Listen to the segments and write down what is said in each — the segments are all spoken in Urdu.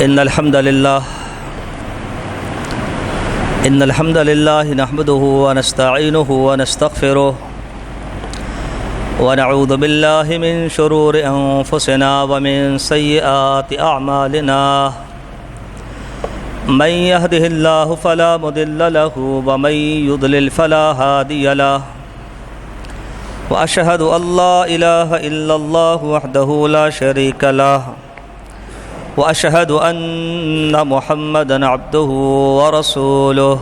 إن الحمد لله نحمده ونستعينه ونستغفره ونعوذ بالله من شرور أنفسنا ومن سيئات أعمالنا من يهده الله فلا مضل له ومن يضلل فلا هادي له وأشهد أن لا إله إلا الله وحده لا شريك له وأشهد أن محمدًا عبده ورسوله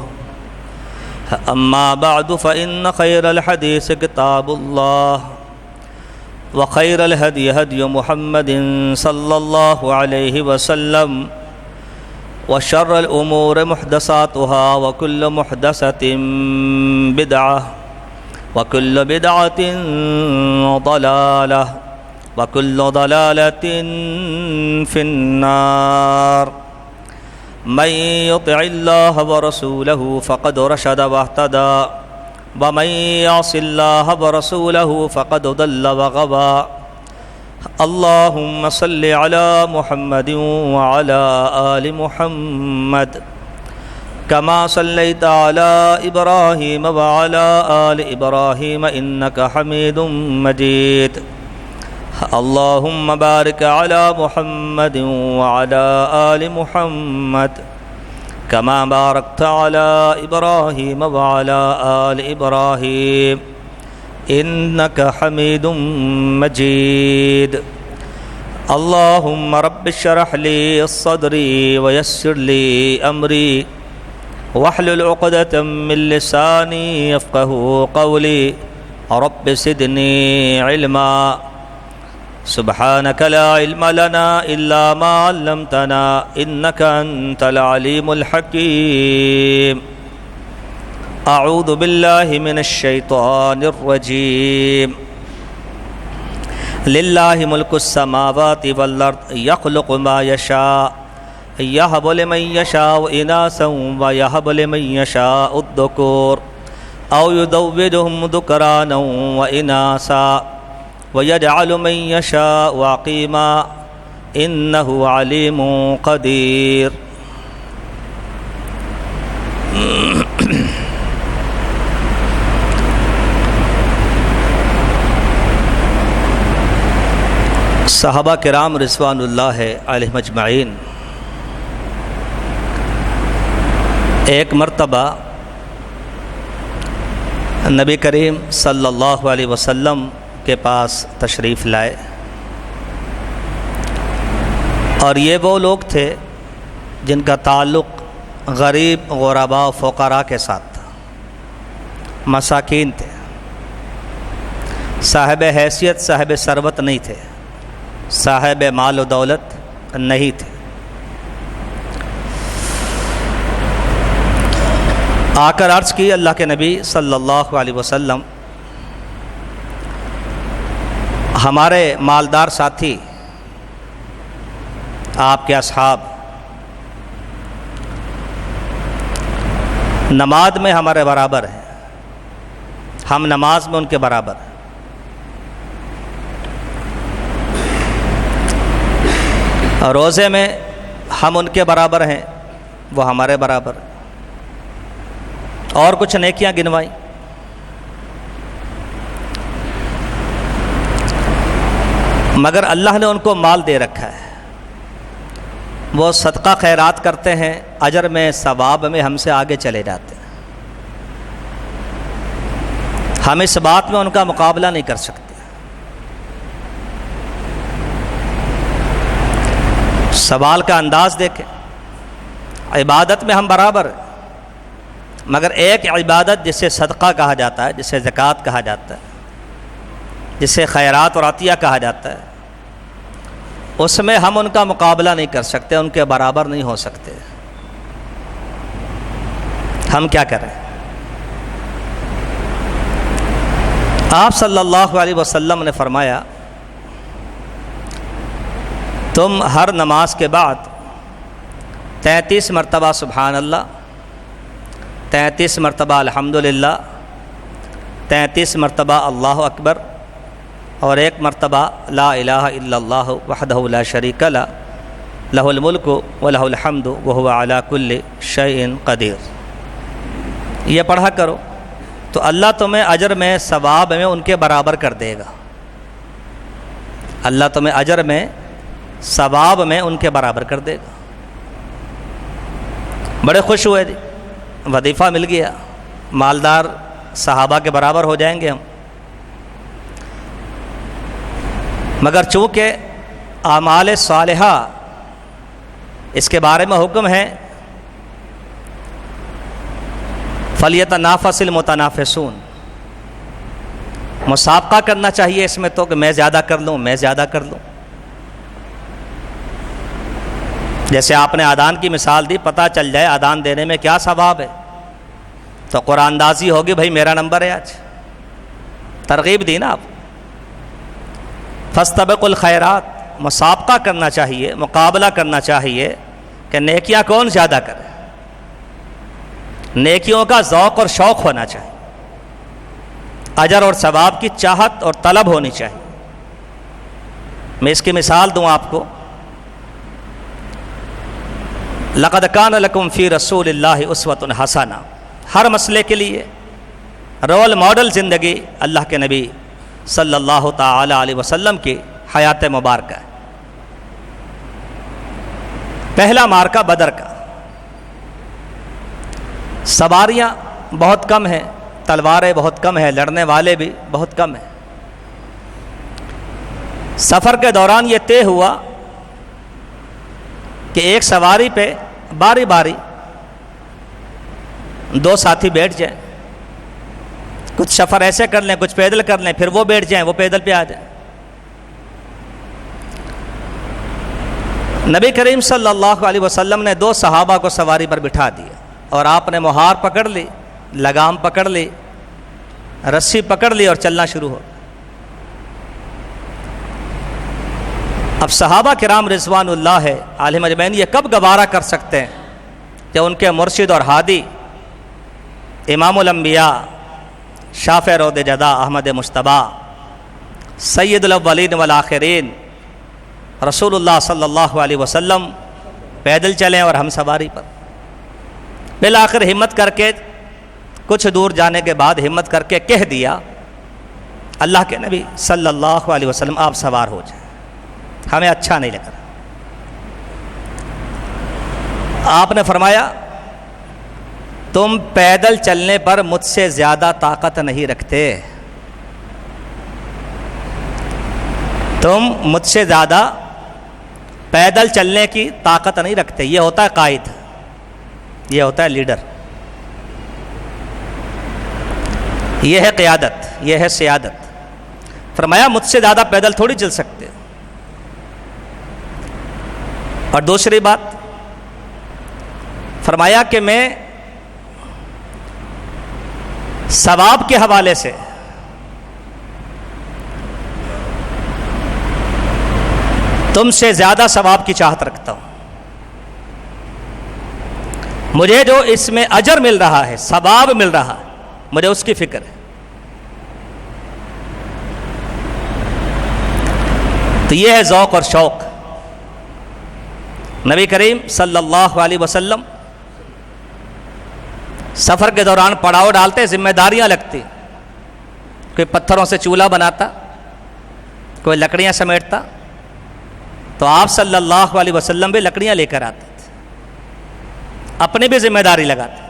أما بعد فإن خير الحديث كتاب الله وخير الهدي هدي محمد صلى الله عليه وسلم وشر الأمور محدثاتها وكل محدثة بدعة وكل بدعة ضلالة وكل ضلالة في النار من يطع الله ورسوله فقد رشد واهتدى ومن يعص الله ورسوله فقد ضل وغوى اللهم صل على محمد وعلى آل محمد كما صليت على إبراهيم وعلى آل إبراهيم إنك حميد مجيد اللهم بارك على محمد وعلى آل محمد كما باركت على إبراهيم وعلى آل إبراهيم إنك حميد مجيد اللهم رب اشرح لي صدري ويسر لي أمري واحلل عقدة من لساني يفقهوا قولي رب زدني علما سبحانك لا علم لنا إلا ما علمتنا إنك أنت العليم الحكيم أعوذ بالله من الشيطان الرجيم لله ملك السماوات والأرض يخلق ما يشاء يهب لمن يشاء إناثا ويهب لمن يشاء الذكور أو يزوجهم ذكرانا وإناثا ويجعل من يشاء عقيما إنه عليم قدير صحابہ کرام رضوان اللہ علیہم اجمعین ایک مرتبہ نبی کریم صلی اللہ علیہ وسلم کے پاس تشریف لائے اور یہ وہ لوگ تھے جن کا تعلق غریب غرباء و فقراء کے ساتھ تھا، مساکین تھے، صاحب حیثیت صاحب ثروت نہیں تھے، صاحب مال و دولت نہیں تھے۔ آ کر عرض کی اللہ کے نبی صلی اللہ علیہ وسلم، ہمارے مالدار ساتھی آپ کے اصحاب نماز میں ہمارے برابر ہیں، ہم نماز میں ان کے برابر ہیں، اور روزے میں ہم ان کے برابر ہیں، وہ ہمارے برابر ہیں، اور کچھ نیکیاں گنوائیں۔ مگر اللہ نے ان کو مال دے رکھا ہے، وہ صدقہ خیرات کرتے ہیں، اجر میں ثواب میں ہم سے آگے چلے جاتے ہیں، ہم اس بات میں ان کا مقابلہ نہیں کر سکتے۔ سوال کا انداز دیکھیں، عبادت میں ہم برابر ہیں، مگر ایک عبادت جسے صدقہ کہا جاتا ہے، جسے زکوٰۃ کہا جاتا ہے، جسے خیرات اور عطیہ کہا جاتا ہے، اس میں ہم ان کا مقابلہ نہیں کر سکتے، ان کے برابر نہیں ہو سکتے۔ ہم کیا کریں؟ آپ صلی اللہ علیہ وسلم نے فرمایا، تم ہر نماز کے بعد 33 مرتبہ سبحان اللہ، 33 مرتبہ الحمدللہ، 33 مرتبہ اللہ اکبر اور 1 مرتبہ لا الہ الا اللہ وحدہ لا شریک لہ لہ الملک ولہ الحمد وہو علی کل شیء قدیر. یہ پڑھا کرو تو اللہ تمہیں اجر میں ثواب میں ان کے برابر کر دے گا. اللہ تمہیں اجر میں ثواب میں ان کے برابر کر دے گا. بڑے خوش ہوئے جی, وظیفہ مل گیا, مالدار صحابہ کے برابر ہو جائیں گے ہم. مگر چونکہ اعمال صالحہ اس کے بارے میں حکم ہے فَلْيَتَنَافَسِ الْمُتَنَافِسُونَ, مسابقہ کرنا چاہیے اس میں تو کہ میں زیادہ کر لوں, میں زیادہ کر لوں. جیسے آپ نے اذان کی مثال دی, پتہ چل جائے اذان دینے میں کیا ثواب ہے تو قرآن اندازی ہوگی, بھائی میرا نمبر ہے آج. ترغیب دی نا آپ. فاستبقوا الخیرات, مسابقہ کرنا چاہیے, مقابلہ کرنا چاہیے کہ نیکیاں کون زیادہ کرے. نیکیوں کا ذوق اور شوق ہونا چاہیے, اجر اور ثواب کی چاہت اور طلب ہونی چاہیے. میں اس کی مثال دوں آپ کو. لقد کان لکم فی رسول اللہ اسوۃ حسنہ, ہر مسئلے کے لیے رول ماڈل زندگی اللہ کے نبی صلی اللہ تعالی علیہ وسلم کی حیات مبارکہ ہے. پہلا مارکہ بدر کا, سواریاں بہت کم ہیں, تلواریں بہت کم ہیں, لڑنے والے بھی بہت کم ہیں. سفر کے دوران یہ طے ہوا کہ ایک سواری پہ باری باری دو ساتھی بیٹھ جائیں. کچھ سفر ایسے کر لیں, کچھ پیدل کر لیں, پھر وہ بیٹھ جائیں, وہ پیدل پہ آ جائیں. نبی کریم صلی اللہ علیہ وسلم نے دو صحابہ کو سواری پر بٹھا دیا اور آپ نے مہار پکڑ لی, لگام پکڑ لی, رسی پکڑ لی اور چلنا شروع ہو. اب صحابہ کرام رضوان اللہ علیہم اجمعین یہ کب گوارا کر سکتے ہیں کہ ان کے مرشد اور ہادی امام الانبیاء شافع رود جدا احمد مجتبیٰ سید الاولین والآخرین رسول اللہ صلی اللہ علیہ وسلم پیدل چلیں اور ہم سواری پر. بالآخر ہمت کر کے کچھ دور جانے کے بعد ہمت کر کے کہہ دیا اللہ کے نبی صلی اللہ علیہ وسلم آپ سوار ہو جائیں, ہمیں اچھا نہیں لگ رہا. آپ نے فرمایا تم پیدل چلنے پر مجھ سے زیادہ طاقت نہیں رکھتے, تم مجھ سے زیادہ پیدل چلنے کی طاقت نہیں رکھتے. یہ ہوتا ہے قائد, یہ ہوتا ہے لیڈر, یہ ہے قیادت, یہ ہے سیادت. فرمایا مجھ سے زیادہ پیدل تھوڑی چل سکتے. اور دوسری بات فرمایا کہ میں ثواب کے حوالے سے تم سے زیادہ ثواب کی چاہت رکھتا ہوں. مجھے جو اس میں اجر مل رہا ہے, ثواب مل رہا ہے, مجھے اس کی فکر ہے. تو یہ ہے ذوق اور شوق. نبی کریم صلی اللہ علیہ وسلم سفر کے دوران پڑاؤ ڈالتے, ذمہ داریاں لگتی. کوئی پتھروں سے چولہا بناتا, کوئی لکڑیاں سمیٹتا, تو آپ صلی اللہ علیہ وسلم بھی لکڑیاں لے کر آتے تھے, اپنی بھی ذمہ داری لگاتے.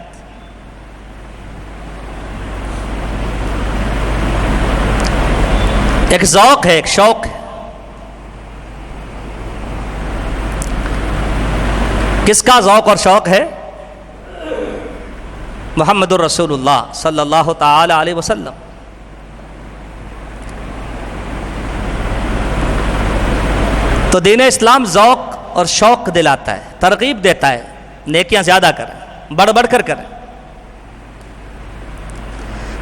ایک ذوق ہے, ایک شوق ہے. کس کا ذوق اور شوق ہے؟ محمد الرسول اللہ صلی اللہ تعالی علیہ وسلم. تو دین اسلام ذوق اور شوق دلاتا ہے, ترغیب دیتا ہے, نیکیاں زیادہ کریں, بڑھ بڑھ کر کریں.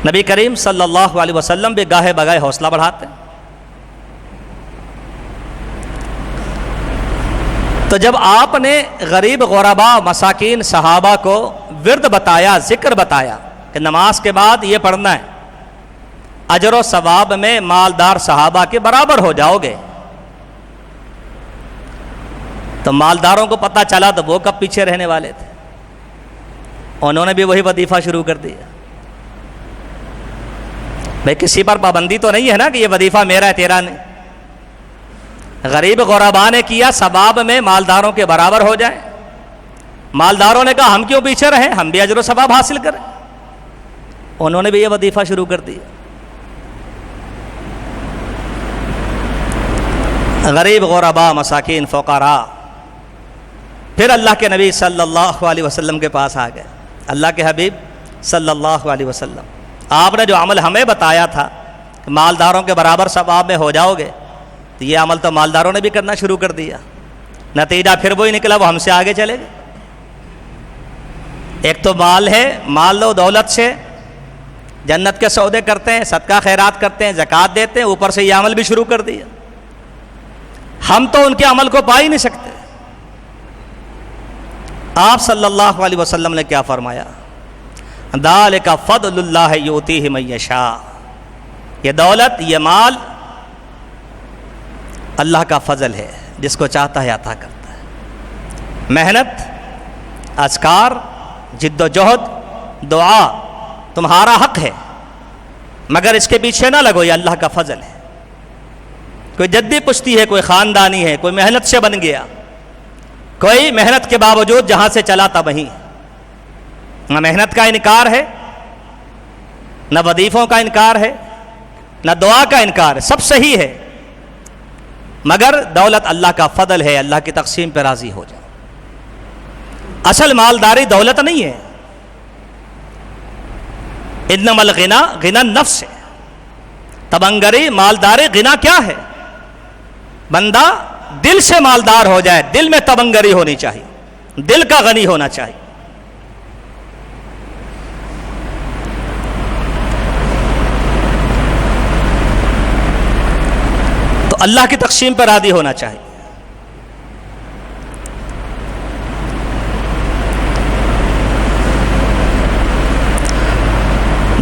نبی کریم صلی اللہ علیہ وسلم بھی گاہے بگاہے حوصلہ بڑھاتے ہیں. تو جب آپ نے غریب غربا مساکین صحابہ کو ورد بتایا, ذکر بتایا کہ نماز کے بعد یہ پڑھنا ہے, اجر و ثواب میں مالدار صحابہ کے برابر ہو جاؤ گے, تو مالداروں کو پتہ چلا تو وہ کب پیچھے رہنے والے تھے، انہوں نے بھی وہی وظیفہ شروع کر دیا۔ بھئی کسی پر پابندی تو نہیں ہے نا کہ یہ وظیفہ میرا ہے تیرا نہیں۔ غریب غربا نے کیا ثواب میں مالداروں کے برابر ہو جائے، مالداروں نے کہا ہم کیوں پیچھے رہیں، ہم بھی اجر و ثواب حاصل کریں، انہوں نے بھی یہ وظیفہ شروع کر دیا۔ غریب غربا مساکین فقراء پھر اللہ کے نبی صلی اللہ علیہ وسلم کے پاس آ گئے۔ اللہ کے حبیب صلی اللہ علیہ وسلم، آپ نے جو عمل ہمیں بتایا تھا کہ مالداروں کے برابر ثواب میں ہو جاؤ گے، تو یہ عمل تو مالداروں نے بھی کرنا شروع کر دیا، نتیجہ پھر وہی نکلا، وہ ہم سے آگے چلے گئے۔ ایک تو مال ہے، مال و دولت سے جنت کے سودے کرتے ہیں، صدقہ خیرات کرتے ہیں، زکوٰۃ دیتے ہیں، اوپر سے یہ عمل بھی شروع کر دیا۔ ہم تو ان کے عمل کو پا ہی نہیں سکتے۔ آپ صلی اللہ علیہ وسلم نے کیا فرمایا؟ ذالک فضل اللہ یؤتیہ من یشاء، یہ دولت، یہ مال اللہ کا فضل ہے، جس کو چاہتا ہے عطا کرتا ہے۔ محنت، اذکار، جد و جہد، دعا تمہارا حق ہے، مگر اس کے پیچھے نہ لگو، یہ اللہ کا فضل ہے۔ کوئی جدی پشتی ہے، کوئی خاندانی ہے، کوئی محنت سے بن گیا، کوئی محنت کے باوجود جہاں سے چلا تھا وہیں، نہ محنت کا انکار ہے، نہ وظیفوں کا انکار ہے، نہ دعا کا انکار ہے، سب صحیح ہے، مگر دولت اللہ کا فضل ہے، اللہ کی تقسیم پہ راضی ہو جائے۔ اصل مالداری دولت نہیں ہے، انما الغنی غنی النفس ہے۔ تبنگری، مالداری، غنا کیا ہے؟ بندہ دل سے مالدار ہو جائے، دل میں تبنگری ہونی چاہیے، دل کا غنی ہونا چاہیے۔ تو اللہ کی تقسیم پر راضی ہونا چاہیے۔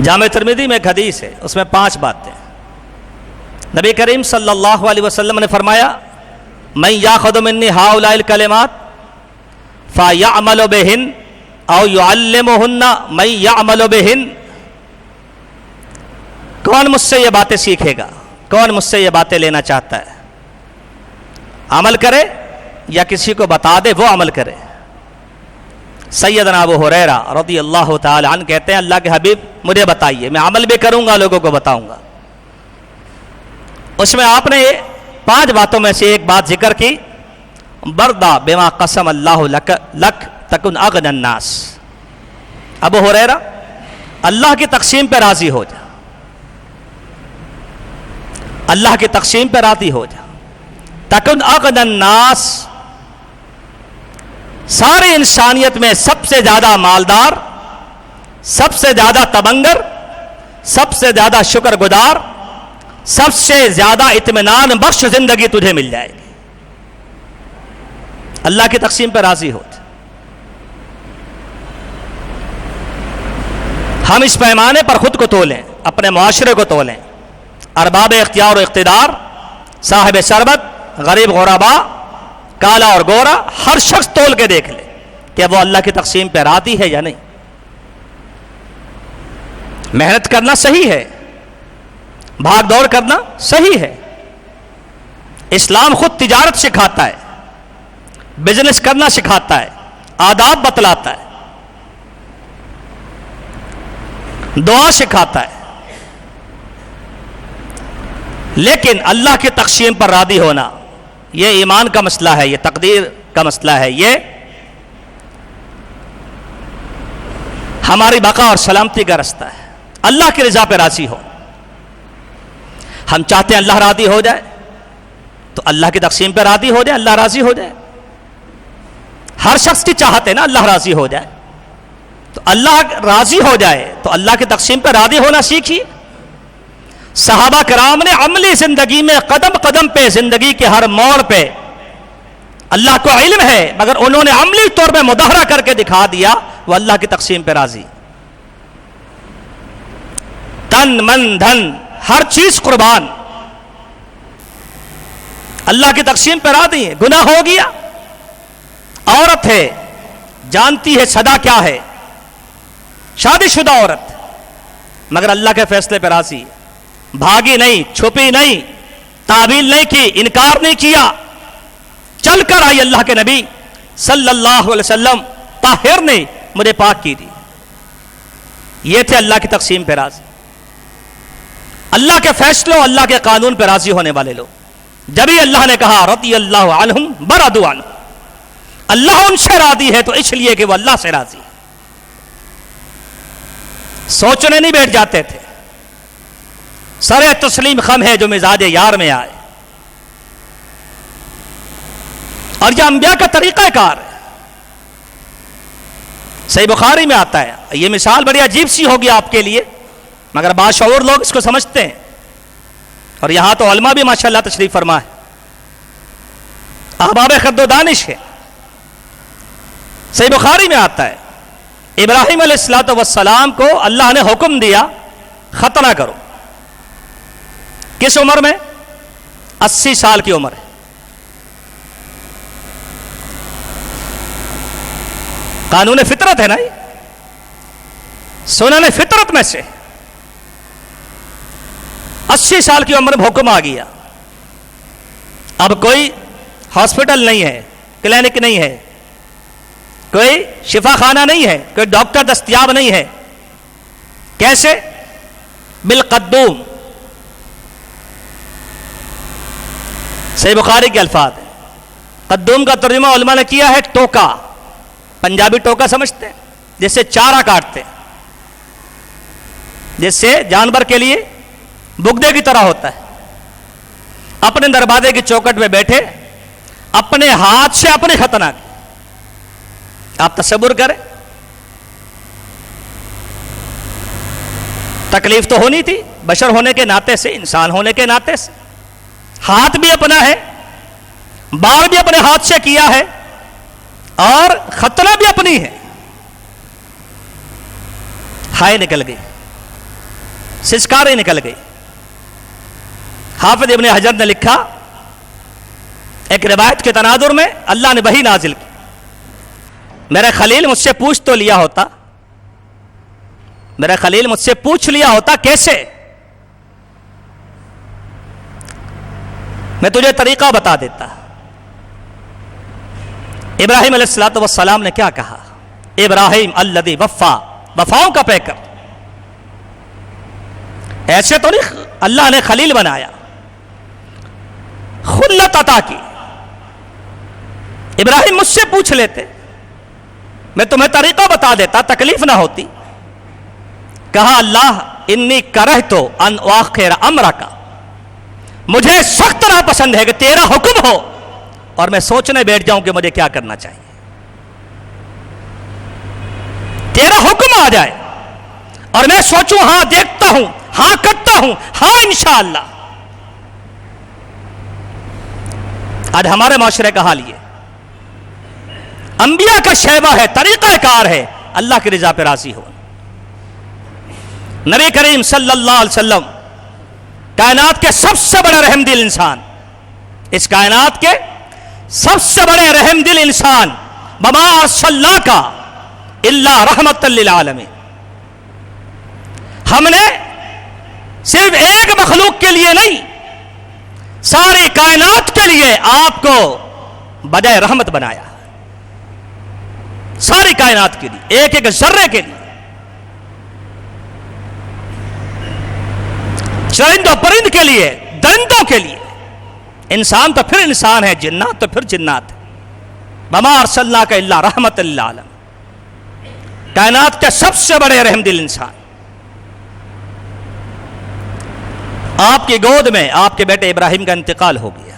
جامع ترمذی میں ایک حدیث ہے، اس میں 5 باتیں۔ نبی کریم صلی اللہ علیہ وسلم نے فرمایا من یاخذ منی ہؤلاء الکلمات فیعمل بہن او یعلمہن من یعمل بہن، کون مجھ سے یہ باتیں سیکھے گا، کون مجھ سے یہ باتیں لینا چاہتا ہے، عمل کرے یا کسی کو بتا دے وہ عمل کرے۔ سیدنا ابو ہریرہ رضی اللہ تعالی عنہ کہتے ہیں اللہ کے حبیب مجھے بتائیے، میں عمل بھی کروں گا، لوگوں کو بتاؤں گا۔ اس میں آپ نے 5 باتوں میں سے ایک بات ذکر کی، بردا بما قسم اللہ لک تکن اغنی الناس۔ ابو ہریرہ اللہ کی تقسیم پہ راضی ہو جا، اللہ کی تقسیم پہ راضی ہو جا، تکن اغنی الناس، ساری انسانیت میں سب سے زیادہ مالدار، سب سے زیادہ تبنگر، سب سے زیادہ شکر گزار، سب سے زیادہ اطمینان بخش زندگی تجھے مل جائے گی۔ اللہ کی تقسیم پہ راضی ہو جا۔ ہم اس پیمانے پر خود کو تولیں، اپنے معاشرے کو تولیں، ارباب اختیار و اقتدار، صاحب ثروت، غریب غربا، کالا اور گورا، ہر شخص تول کے دیکھ لے کہ وہ اللہ کی تقسیم پہ راضی ہے یا نہیں۔ محنت کرنا صحیح ہے، بھاگ دوڑ کرنا صحیح ہے، اسلام خود تجارت سکھاتا ہے، بزنس کرنا سکھاتا ہے، آداب بتلاتا ہے، دعا سکھاتا ہے، لیکن اللہ کی تقسیم پر راضی ہونا یہ ایمان کا مسئلہ ہے، یہ تقدیر کا مسئلہ ہے، یہ ہماری بقا اور سلامتی کا رستہ ہے۔ اللہ کی رضا پہ راضی ہو، ہم چاہتے ہیں اللہ راضی ہو جائے تو اللہ کی تقسیم پہ راضی ہو جائے، اللہ راضی ہو جائے۔ ہر شخص کی چاہت ہے نا اللہ راضی ہو جائے، تو اللہ راضی ہو جائے تو اللہ کی تقسیم پہ راضی ہونا سیکھیے۔ صحابہ کرام نے عملی زندگی میں قدم قدم پہ، زندگی کے ہر موڑ پہ، اللہ کو علم ہے مگر انہوں نے عملی طور پہ مظاہرہ کر کے دکھا دیا وہ اللہ کی تقسیم پہ راضی۔ تن من دھن ہر چیز قربان، اللہ کی تقسیم پہ راضی ہے۔ گناہ ہو گیا عورت ہے، جانتی ہے صدا کیا ہے، شادی شدہ عورت، مگر اللہ کے فیصلے پہ راضی، بھاگی نہیں، چھپی نہیں، تعویل نہیں کی، انکار نہیں کیا، چل کر آئی اللہ کے نبی صلی اللہ علیہ وسلم طاہر نے مجھے پاک کی دی. یہ تھے اللہ کی تقسیم پہ راضی، اللہ کے فیصلوں، اللہ کے قانون پہ راضی ہونے والے لوگ. جبھی اللہ نے کہا رضی اللہ عنہم برضوا عنہ، اللہ ان سے راضی ہے تو اس لیے کہ وہ اللہ سے راضی. سوچنے نہیں بیٹھ جاتے تھے، سر تسلیم خم ہے جو مزاج یار میں آئے. اور یہ انبیاء کا طریقہ کار ہے. صحیح بخاری میں آتا ہے، یہ مثال بڑی عجیب سی ہوگی آپ کے لیے مگر باشعور لوگ اس کو سمجھتے ہیں، اور یہاں تو علماء بھی ماشاءاللہ تشریف فرما ہے، احباب خد و دانش ہے. صحیح بخاری میں آتا ہے ابراہیم علیہ السلام کو اللہ نے حکم دیا ختنہ کرو. کس عمر میں؟ 80 سال کی عمر ہے. قانون فطرت ہے نا، سنن فطرت میں سے 80 سال کی عمر میں حکم آ گیا. اب کوئی ہاسپٹل نہیں ہے، کلینک نہیں ہے، کوئی شفا خانہ نہیں ہے، کوئی ڈاکٹر دستیاب نہیں ہے. کیسے؟ بالقدوم. صحیح بخاری کے الفاظ ہیں. قدوم کا ترجمہ علماء نے کیا ہے ٹوکا. پنجابی ٹوکا سمجھتے ہیں، جس سے چارہ کاٹتے ہیں، جس سے جانور کے لیے بگدے کی طرح ہوتا ہے. اپنے دروازے کی چوکٹ میں بیٹھے اپنے ہاتھ سے اپنے ختنہ کی. آپ تصور کریں، تکلیف تو ہونی تھی بشر ہونے کے ناطے سے، انسان ہونے کے ناطے سے. ہاتھ بھی اپنا ہے، بال بھی اپنے ہاتھ سے کیا ہے، اور ختنہ بھی اپنی ہے. ہائے نکل گئی، سسکاریں نکل گئی. حافظ ابن حجر نے لکھا ایک روایت کے تناظر میں اللہ نے وحی نازل کی. میرے خلیل مجھ سے پوچھ تو لیا ہوتا، میرے خلیل مجھ سے پوچھ لیا ہوتا کیسے، میں تجھے طریقہ بتا دیتا. ابراہیم علیہ السلام نے کیا کہا؟ ابراہیم الذی وفا، وفاؤں کا پیکر. ایسے تو نہیں اللہ نے خلیل بنایا، خلت عطا کی. ابراہیم مجھ سے پوچھ لیتے، میں تمہیں طریقہ بتا دیتا، تکلیف نہ ہوتی. کہا اللہ انی کرہت ان اؤخر امرک، مجھے سخت ناپسند ہے کہ تیرا حکم ہو اور میں سوچنے بیٹھ جاؤں کہ مجھے کیا کرنا چاہیے. تیرا حکم آ جائے اور میں سوچوں ہاں دیکھتا ہوں، ہاں کرتا ہوں، ہاں انشاءاللہ. آج ہمارے معاشرے کا حال یہ، انبیاء کا شیوہ ہے، طریقہ کار ہے اللہ کی رضا پہ راضی ہو. نبی کریم صلی اللہ علیہ وسلم کائنات کے سب سے بڑے رحم دل انسان، اس کائنات کے سب سے بڑے رحم دل انسان، وما ارسلناک الا رحمۃ للعالمین. ہم نے صرف ایک مخلوق کے لیے نہیں، ساری کائنات کے لیے آپ کو بجائے رحمت بنایا. ساری کائنات کے لیے، ایک ایک ذرے کے لیے، چرند و پرند کے لیے، درندوں کے لیے. انسان تو پھر انسان ہے، جنات تو پھر جنات ہے. وما ارسلناک الا رحمۃ للعالمین، کائنات کے سب سے بڑے رحم دل انسان. آپ کی گود میں آپ کے بیٹے ابراہیم کا انتقال ہو گیا.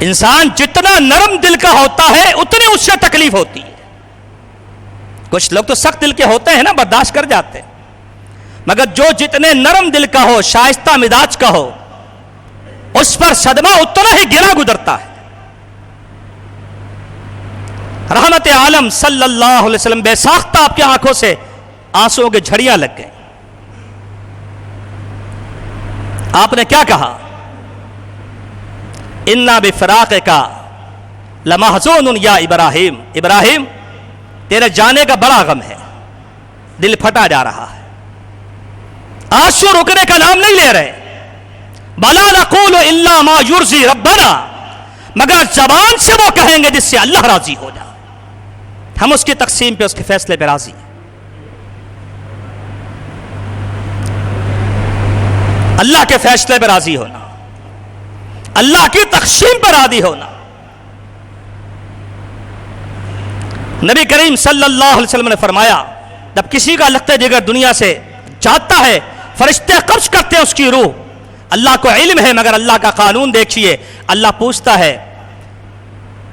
انسان جتنا نرم دل کا ہوتا ہے اتنی اس سے تکلیف ہوتی ہے. کچھ لوگ تو سخت دل کے ہوتے ہیں نا، برداشت کر جاتے ہیں، مگر جو جتنے نرم دل کا ہو، شائستہ مزاج کا ہو، اس پر صدمہ اتنا ہی گرا گزرتا ہے. رحمت عالم صلی اللہ علیہ وسلم بے ساختہ آپ کی آنکھوں سے آنسوؤں کی جھڑیاں لگ گئیں. آپ نے کیا کہا؟ انا بفراقک لمحزون یا ابراہیم، ابراہیم تیرے جانے کا بڑا غم ہے، دل پھٹا جا رہا ہے، آنسو رکنے کا نام نہیں لے رہے. بلا نقول الا ما یرضی ربنا، مگر زبان سے وہ کہیں گے جس سے اللہ راضی ہو جائے. ہم اس کی تقسیم پہ، اس کے فیصلے پہ راضی ہیں. اللہ کے فیصلے پہ راضی ہونا، اللہ کی تقسیم پہ راضی ہونا. نبی کریم صلی اللہ علیہ وسلم نے فرمایا جب کسی کا لخت جگر دنیا سے جاتا ہے فرشتے قبض کرتے ہیں اس کی روح. اللہ کو علم ہے مگر اللہ کا قانون دیکھیے، اللہ پوچھتا ہے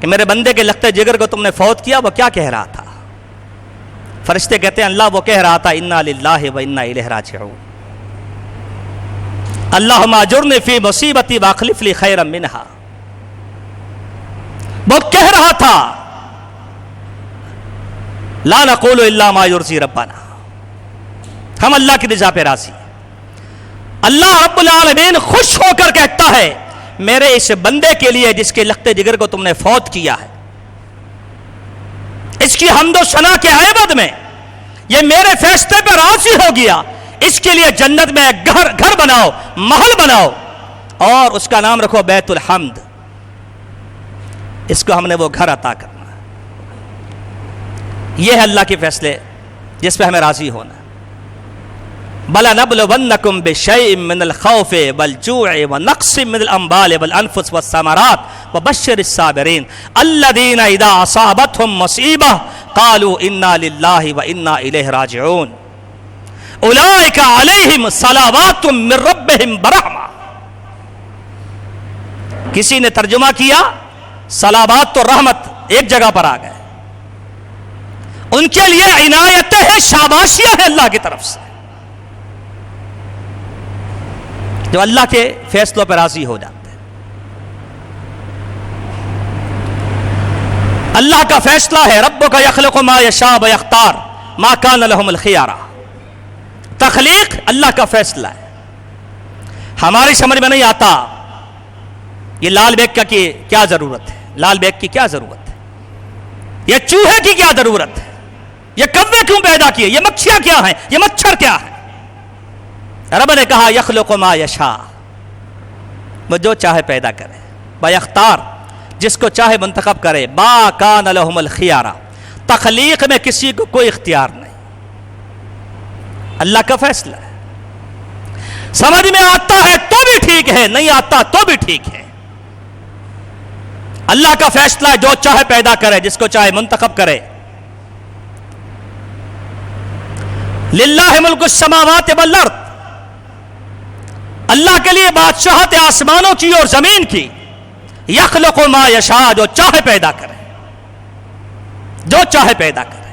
کہ میرے بندے کے لخت جگر کو تم نے فوت کیا، وہ کیا کہہ رہا تھا؟ فرشتے کہتے ہیں اللہ وہ کہہ رہا تھا انا للہ و انا الیہ راجعون، اللہم اجرنی فی مصیبتی واخلف لی خیرا منہا. وہ کہہ رہا تھا لا نقول الا ما یرضی ربنا، ہم اللہ کی رضا پہ راضی. اللہ رب العالمین خوش ہو کر کہتا ہے میرے اس بندے کے لیے جس کے لخت جگر کو تم نے فوت کیا ہے، اس کی حمد و ثنا کے عبادت میں یہ میرے فیصلے پہ راضی ہو گیا، اس کے لیے جنت میں گھر بناؤ، محل بناؤ اور اس کا نام رکھو بیت الحمد. اس کو ہم نے وہ گھر عطا کرنا. یہ ہے اللہ کے فیصلے جس پہ ہمیں راضی ہونا. بَلَنَبْلُوَنَّكُمْ بِشَيْءٍ مِّنَ الْخَوْفِ وَالْجُوعِ وَنَقْصٍ مِّنَ الْأَمْوَالِ وَالْأَنفُسِ وَالثَّمَرَاتِ وَبَشِّرِ الصَّابِرِينَ الَّذِينَ إِذَا أَصَابَتْهُمْ مُصِيبَةٌ قَالُوا إِنَّا لِلَّهِ وَإِنَّا إِلَيْهِ رَاجِعُونَ أُولَٰئِكَ عَلَيْهِمْ صَلَوَاتٌ مِّن رَّبِّهِمْ وَرَحْمَةٌ. کسی نے ترجمہ کیا صلوات تو رحمت ایک جگہ پر آ گئے، ان کے لیے عنایتیں ہیں، شاباشیاں ہیں اللہ کی طرف سے جو اللہ کے فیصلوں پر راضی ہو جاتے ہیں. اللہ کا فیصلہ ہے ربک یخلق ما یشاء ویختار ما کان لهم الخیارہ. تخلیق اللہ کا فیصلہ ہے، ہماری سمجھ میں نہیں آتا یہ لال بیگ کا کی کیا ضرورت ہے، لال بیگ کی کیا ضرورت ہے، یہ چوہے کی کیا ضرورت ہے، یہ کوے کیوں پیدا کیے، یہ مکھیاں کیا ہیں، یہ مچھر کیا ہے. رب نے کہا یخلق ما یشاء، وہ جو چاہے پیدا کرے، ویختار جس کو چاہے منتخب کرے، ما کان لهم الخیارہ تخلیق میں کسی کو کوئی اختیار نہیں، اللہ کا فیصلہ ہے. سمجھ میں آتا ہے تو بھی ٹھیک ہے، نہیں آتا تو بھی ٹھیک ہے. اللہ کا فیصلہ ہے جو چاہے پیدا کرے، جس کو چاہے منتخب کرے. للہ ملک السماوات والارض، اللہ کے لیے بادشاہت آسمانوں کی اور زمین کی. یخلق ما یشاء جو چاہے پیدا کرے، جو چاہے پیدا کرے.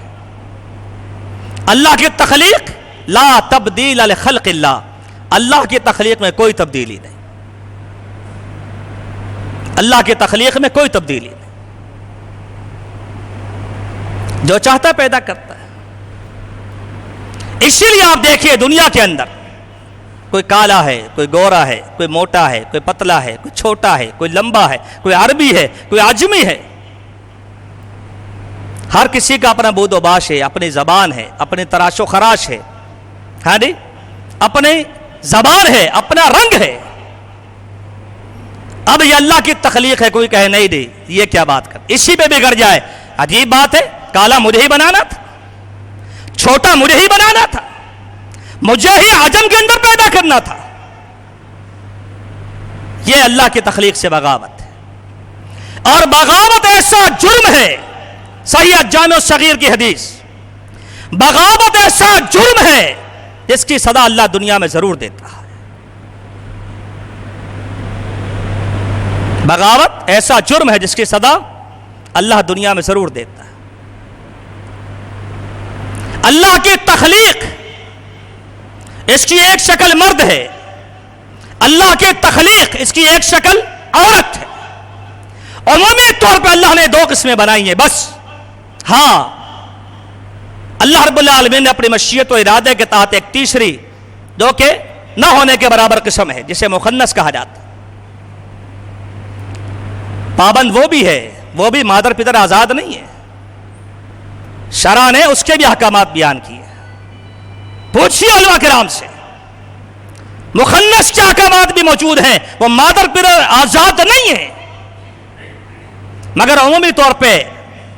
اللہ کی تخلیق لا تبدیل لخلق اللہ، اللہ کی تخلیق میں کوئی تبدیلی نہیں، اللہ کی تخلیق میں کوئی تبدیلی نہیں. جو چاہتا ہے پیدا کرتا ہے. اسی لیے آپ دیکھیے دنیا کے اندر کوئی کالا ہے، کوئی گورا ہے، کوئی موٹا ہے، کوئی پتلا ہے، کوئی چھوٹا ہے، کوئی لمبا ہے، کوئی عربی ہے، کوئی عجمی ہے. ہر کسی کا اپنا بود و باش ہے، اپنی زبان ہے، اپنی تراش و خراش ہے، ہاں جی، اپنی زبان ہے، اپنا رنگ ہے. اب یہ اللہ کی تخلیق ہے، کوئی کہے نہیں دی یہ کیا بات کر، اسی پہ بگڑ جائے. عجیب بات ہے، کالا مجھے ہی بنانا تھا، چھوٹا مجھے ہی بنانا تھا، مجھے ہی عجم کے اندر پیدا کرنا تھا. یہ اللہ کی تخلیق سے بغاوت ہے. اور بغاوت ایسا جرم ہے، صحیح الجامع الصغیر کی حدیث، بغاوت ایسا جرم ہے جس کی سزا اللہ دنیا میں ضرور دیتا ہے. بغاوت ایسا جرم ہے جس کی سزا اللہ دنیا میں ضرور دیتا ہے. اللہ کی تخلیق اس کی ایک شکل مرد ہے، اللہ کی تخلیق اس کی ایک شکل عورت ہے. عمومی طور پہ اللہ نے دو قسمیں بنائی ہیں بس. ہاں اللہ رب العالمین نے اپنی مشیت و ارادے کے تحت ایک تیسری جو کہ نہ ہونے کے برابر قسم ہے جسے مخنث کہا جاتا ہے. پابند وہ بھی ہے وہ بھی مادر پدر آزاد نہیں ہے، شرع نے اس کے بھی احکامات بیان کیے۔ پوچھیے علماء کرام سے، مخنث کے احکامات بھی موجود ہیں، وہ مادر پدر آزاد نہیں ہے، مگر عمومی طور پہ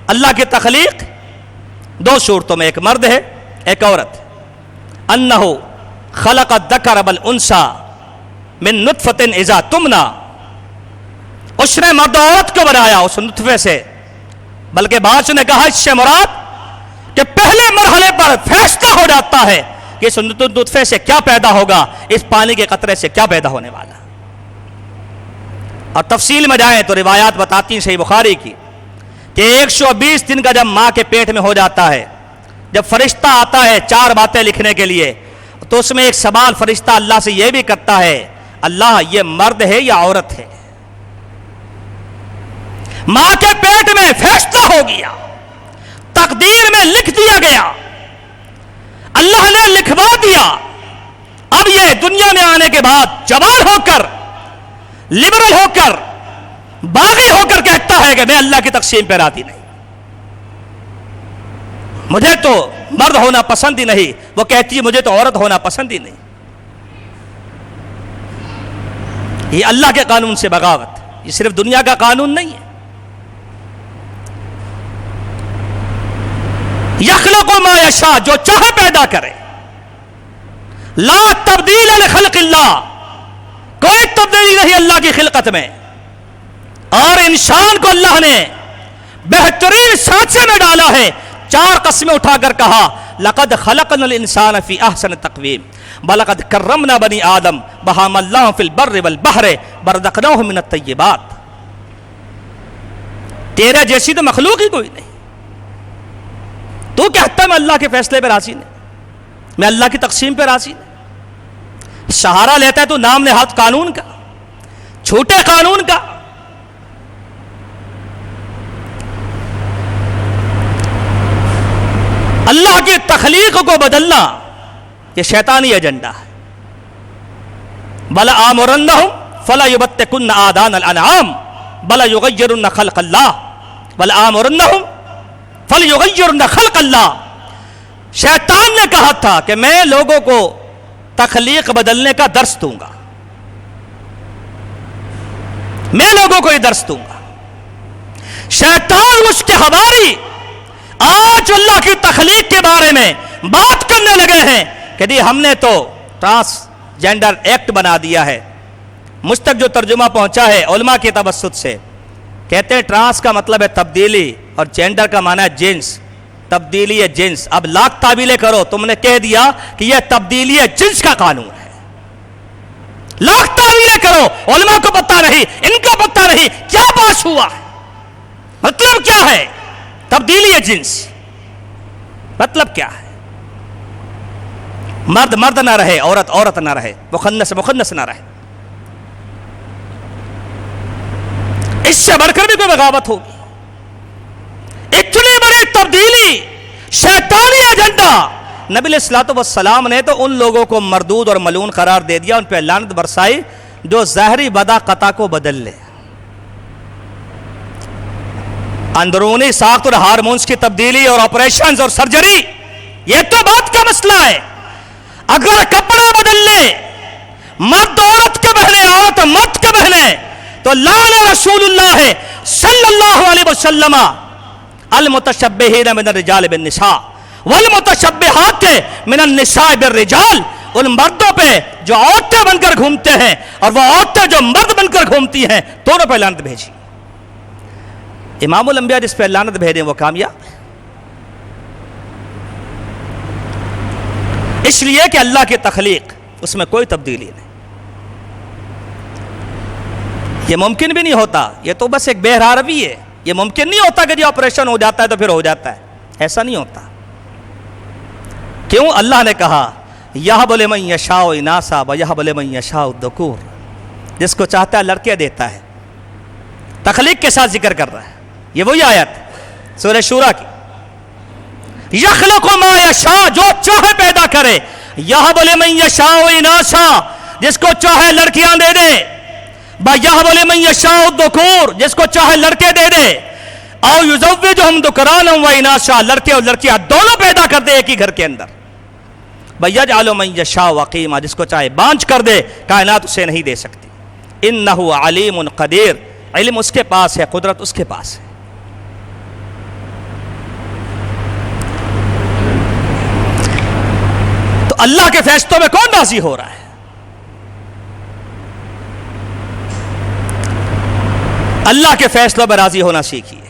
اللہ کی تخلیق دو صورتوں میں، ایک مرد ہے ایک عورت۔ انہ خلق الذکر والانثی من نطفۃ اذا تمنی، اس نے مرد و عورت کو بنایا اس نطفے سے، بلکہ بعض نے کہا اس سے مراد کہ پہلے مرحلے پر فیصلہ ہو جاتا ہے کہ اس نطفے سے کیا پیدا ہوگا، اس پانی کے قطرے سے کیا پیدا ہونے والا۔ اور تفصیل میں جائیں تو روایات بتاتی ہیں صحیح بخاری کی کہ 120 دن کا جب ماں کے پیٹ میں ہو جاتا ہے، جب فرشتہ آتا ہے 4 باتیں لکھنے کے لیے، تو اس میں ایک سوال فرشتہ اللہ سے یہ بھی کرتا ہے، اللہ یہ مرد ہے یا عورت ہے؟ ماں کے پیٹ میں فیصلہ ہو گیا، تقدیر میں لکھ دیا گیا، اللہ نے لکھوا دیا۔ اب یہ دنیا میں آنے کے بعد جوان ہو کر، لبرل ہو کر، باغی ہو کر کہتا ہے کہ میں اللہ کی تقسیم پہ راضی نہیں، مجھے تو مرد ہونا پسند ہی نہیں، وہ کہتی ہے مجھے تو عورت ہونا پسند ہی نہیں۔ یہ اللہ کے قانون سے بغاوت، یہ صرف دنیا کا قانون نہیں ہے۔ یخلق ما یشاء، جو چاہے پیدا کرے، لا تبدیل لخلق اللہ، کوئی تبدیلی نہیں اللہ کی خلقت میں۔ اور انسان کو اللہ نے بہترین سانچے میں ڈالا ہے، 4 قسمیں اٹھا کر کہا لقد خلقنا الانسان فی احسن تقویم وَلَقَدْ كَرَّمْنَا بَنِي آدَمَ وَحَمَلْنَاهُمْ فِي الْبَرِّ وَالْبَحْرِ وَرَزَقْنَاهُمْ مِنَ الطَّيِّبَاتِ، تیرے جیسی تو مخلوق ہی کوئی نہیں، تو کہتا ہے میں اللہ کے فیصلے پہ راضی نہیں، میں اللہ کی تقسیم پہ راضی نہیں۔ سہارا لیتا ہے تو نام نہاد قانون کا، چھوٹے قانون کا۔ اللہ کی تخلیق کو بدلنا یہ شیطانی ایجنڈا ہے۔ وَلَآمُرَنَّهُمْ فَلَيُبَتِّكُنَّ آذَانَ الْأَنْعَامِ وَلَيُغَيِّرُنَّ خَلْقَ اللَّهِ وَلَآمُرَنَّهُمْ فَلْيُغَيِّرُنَّ خَلْقَ اللَّهِ۔ شیطان نے کہا تھا کہ میں لوگوں کو تخلیق بدلنے کا درس دوں گا، میں لوگوں کو یہ درس دوں گا۔ شیطان اس کے حواری آج اللہ کی تخلیق کے بارے میں بات کرنے لگے ہیں کہ جی ہم نے تو ٹرانس جینڈر ایکٹ بنا دیا ہے۔ مجھ تک جو ترجمہ پہنچا ہے علماء کے توسط سے، کہتے ہیں ٹرانس کا مطلب ہے تبدیلی اور جینڈر کا معنی ہے جنس، تبدیلی ہے جنس۔ اب لاکھ تعبیلیں کرو، تم نے کہہ دیا کہ یہ تبدیلی ہے جنس کا قانون ہے۔ لاکھ تعبیلیں کرو، علماء کو پتہ نہیں، ان کو پتہ نہیں کیا پاس ہوا ہے، مطلب کیا ہے تبدیلی ہے جنس، مطلب کیا ہے؟ مرد مرد نہ رہے، عورت عورت نہ رہے، مخنث مخنث نہ رہے۔ اس سے بڑھ کر بھی کوئی بغاوت ہوگی؟ اتنی بڑی تبدیلی، شیطانی ایجنڈا، نبی علیہ الصلوۃ والسلام نے تو ان لوگوں کو مردود اور ملعون قرار دے دیا، ان پہ لعنت برسائی جو ظاہری بداقطہ کو بدل لے۔ اندرونی ساخت اور ہارمونز کی تبدیلی اور آپریشنز اور سرجری یہ تو بات کا مسئلہ ہے۔ اگر کپڑا بدل لے، مرد عورت کے پہنے، عورت مرد کے پہنے، تو لعن رسول اللہ صلی اللہ علیہ وسلم المتشبہین من الرجال بالنساء والمتشبہات من النساء بالرجال، ان مردوں پہ جو عورتیں بن کر گھومتے ہیں اور وہ عورتیں جو مرد بن کر گھومتی ہیں، دونوں پہ لعنت بھیجی۔ امام الانبیاء جس پہ لعنت بھیجیں وہ کامیاب، اس لیے کہ اللہ کی تخلیق اس میں کوئی تبدیلی نہیں۔ یہ ممکن بھی نہیں ہوتا، یہ تو بس ایک بہرا روی ہے۔ یہ ممکن نہیں ہوتا کہ جو آپریشن ہو جاتا ہے تو پھر ہو جاتا ہے، ایسا نہیں ہوتا۔ کیوں؟ اللہ نے کہا یہب لمن یشاء اناثا ویہب لمن یشاء الذکور، جس کو چاہتا ہے لڑکے دیتا ہے، تخلیق کے ساتھ ذکر کر رہا ہے۔ یہ وہی آیت سورہ شورى کی، یخلق ما یشاء، جو چاہے پیدا کرے، یہب لمن یشاء اناثا، جس کو چاہے لڑکیاں دے دے، یہب لمن یشاء الذکور، جس کو چاہے لڑکے دے دے۔ او یزوجہم ذکرانا و اناثا، لڑکے اور لڑکیاں دونوں پیدا کر دے ایک ہی گھر کے اندر. وَيَجْعَلُ مَن يَشَاءُ عَقِيمًا، جس کو چاہے بانجھ کر دے، کائنات اسے نہیں دے سکتی. انہ علیم قدیر، علم اس کے پاس ہے، قدرت اس کے پاس ہے. تو اللہ کے فیصلوں میں کون راضی ہو رہا ہے؟ اللہ کے فیصلوں میں راضی ہونا سیکھیے.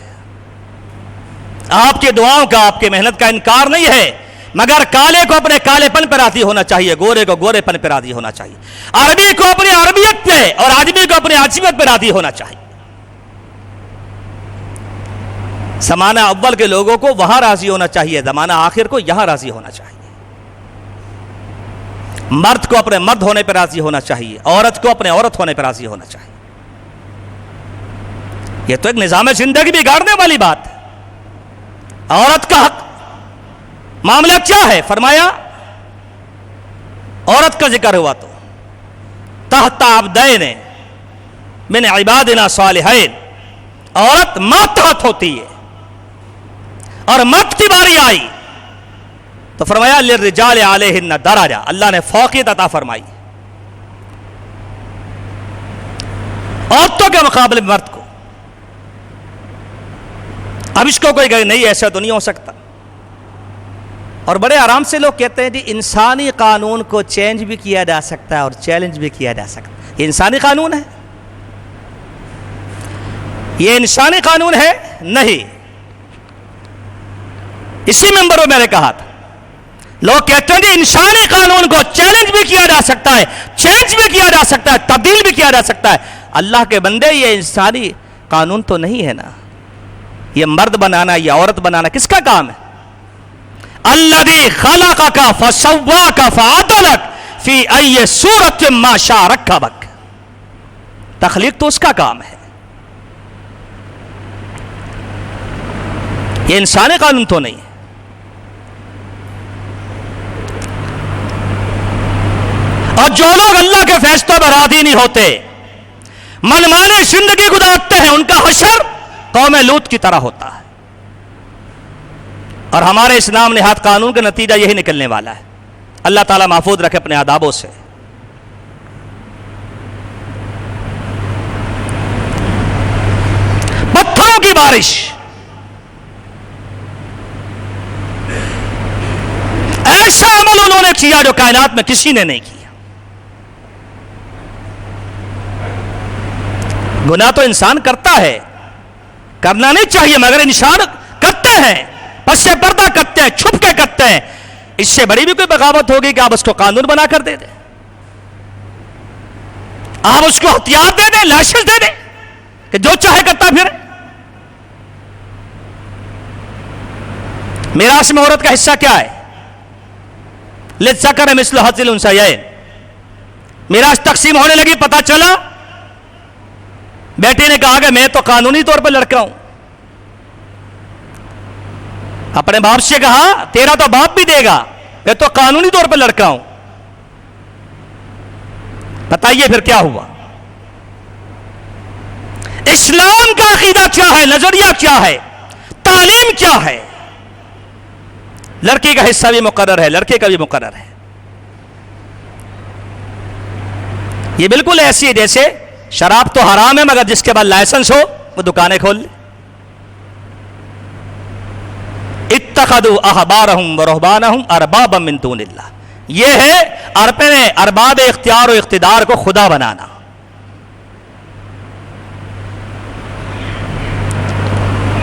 آپ کی دعاؤں کا، آپ کی محنت کا انکار نہیں ہے، مگر کالے کو اپنے کالے پن پہ راضی ہونا چاہیے، گورے کو گورے پن پہ راضی ہونا چاہیے، عربی کو اپنی عربیت پہ اور عجمی کو اپنی عجمیت پہ راضی ہونا چاہیے. زمانہ اول کے لوگوں کو وہاں راضی ہونا چاہیے، زمانہ آخر کو یہاں راضی ہونا چاہیے. مرد کو اپنے مرد ہونے پہ راضی ہونا چاہیے، عورت کو اپنے عورت ہونے پہ راضی ہونا چاہیے. یہ تو ایک نظام زندگی بگاڑنے والی بات ہے. عورت کا حق معاملہ کیا ہے؟ فرمایا عورت کا ذکر ہوا تو تحت عبدین من عبادنا صالحین، عورت ماتحت ہوتی ہے. اور مرد کی باری آئی تو فرمایا للرجال علیہن درجہ، اللہ نے فوقیت عطا فرمائی عورتوں کے مقابلے میں مرد کو. اب اس کو کوئی کہے نہیں ایسا تو نہیں ہو سکتا، اور بڑے آرام سے لوگ کہتے ہیں جی انسانی قانون کو چینج بھی کیا جا سکتا ہے اور چیلنج بھی کیا جا سکتا ہے. یہ انسانی قانون ہے؟ یہ انسانی قانون ہے؟ نہیں. اسی ممبر میں میں نے کہا تھا، لوگ کہتے ہیں جی انسانی قانون کو چیلنج بھی کیا جا سکتا ہے، چینج بھی کیا جا سکتا ہے، تبدیل بھی کیا جا سکتا ہے. اللہ کے بندے یہ انسانی قانون تو نہیں ہے نا. یہ مرد بنانا، یہ عورت بنانا کس کا کام ہے؟ الذی خلقک فسواک فعدلک فی ای صورت ما شاء رکبک. تخلیق تو اس کا کام ہے، یہ انسانی قانون تو نہیں ہے. اور جو لوگ اللہ کے فیصلوں میں راضی نہیں ہوتے، منمانی زندگی گزارتے ہیں، ان کا حشر قوم لوط کی طرح ہوتا ہے. اور ہمارے اسلام نہاد قانون کا نتیجہ یہی نکلنے والا ہے. اللہ تعالیٰ محفوظ رکھے اپنے آدابوں سے. پتھروں کی بارش، ایسا عمل انہوں نے کیا جو کائنات میں کسی نے نہیں کیا. گناہ تو انسان کرتا ہے، کرنا نہیں چاہیے، مگر انسان کرتے ہیں، پس سے پردہ کرتے ہیں، چھپ کے کرتے ہیں. اس سے بڑی بھی کوئی بغاوت ہوگی کہ آپ اس کو قانون بنا کر دے دیں، آپ اس کو ہتھیار دے دیں، لائسنس دے دیں کہ جو چاہے کرتا پھر. میراث میں عورت کا حصہ کیا ہے؟ للذکر مثل حظ الانثیین. میراث تقسیم ہونے لگی، پتہ چلا بیٹے نے کہا کہ میں تو قانونی طور پر لڑکا ہوں. اپنے باپ سے کہا تیرا تو باپ بھی دے گا، میں تو قانونی طور پر لڑکا ہوں. بتائیے پھر کیا ہوا؟ اسلام کا عقیدہ کیا ہے؟ نظریہ کیا ہے؟ تعلیم کیا ہے؟ لڑکی کا حصہ بھی مقرر ہے، لڑکے کا بھی مقرر ہے. یہ بالکل ایسی ہے جیسے شراب تو حرام ہے، مگر جس کے بعد لائسنس ہو وہ دکانیں کھول لے. اتخذوا احبارهم ورهبانهم اربابا من دون اللہ. یہ ہے اپنے ارباب اختیار و اقتدار کو خدا بنانا.